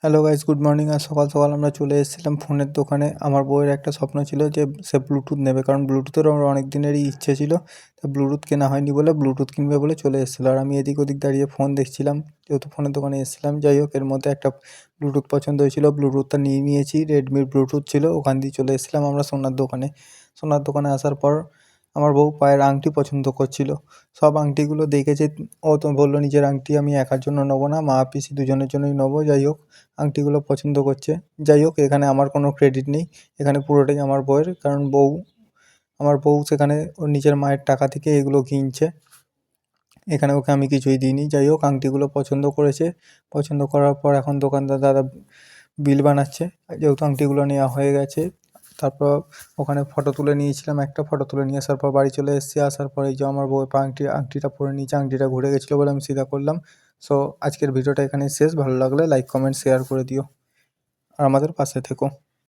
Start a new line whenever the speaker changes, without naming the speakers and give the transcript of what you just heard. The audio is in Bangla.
Hello guys, good morning. আর সকাল সকাল আমরা চলে এসেছিলাম ফোনের দোকানে। আমার বউয়ের একটা স্বপ্ন ছিল যে সে ব্লুটুথ নেবে, কারণ ব্লুটুথের ওর অনেক দিনেরই ইচ্ছে ছিল। তো ব্লুটুথ কেনা হয়নি বলে ব্লুটুথ কিনবে বলে চলে এসেছিলো। আর আমি এদিক ওদিক দাঁড়িয়ে ফোন দেখছিলাম, যেহেতু ফোনের দোকানে এসেছিলাম। যাই হোক, এর মধ্যে একটা ব্লুটুথ পছন্দ হয়েছিল, ব্লুটুথটা নিয়ে নিয়েছি। রেডমির ব্লুটুথ ছিল। ওখান দিয়ে চলে এসেছিলাম আমরা সোনার দোকানে। সোনার দোকানে আসার পর আমার বউ পায়ের আংটি পছন্দ করছিল। সব আংটিগুলো দেখেছে। ও তো বললো নিজের আংটি আমি একার জন্য নেবো না, মা পিসি দুজনের জন্যই নেবো। যাই হোক, আংটিগুলো পছন্দ করছে। যাই হোক, এখানে আমার কোনো ক্রেডিট নেই, এখানে পুরোটাই আমার বউয়ের, কারণ আমার বউ সেখানে ওর নিজের মায়ের টাকা থেকে এগুলো কিনছে। এখানে ওকে আমি কিছুই দিইনি। যাই হোক, আংটিগুলো পছন্দ করেছে। পছন্দ করার পর এখন দোকানদার দাদা বিল বানাচ্ছে, যেহেতু আংটিগুলো নেওয়া হয়ে গেছে। তারপর ওখানে ফটো তুলে নিয়েছিলাম, একটা ফটো তুলে নিয়ে আসার পর বাড়ি চলে এসেছি। আসার পরে এই যে আমার বউ আংটিটা পরে নিয়েছে, আংটিটা ঘুরে গেছিলো বলে আমি সিধা করলাম। সো আজকের ভিডিওটা এখানে শেষ। ভালো লাগলে লাইক কমেন্ট শেয়ার করে দিও আর আমাদের পাশে থেকো।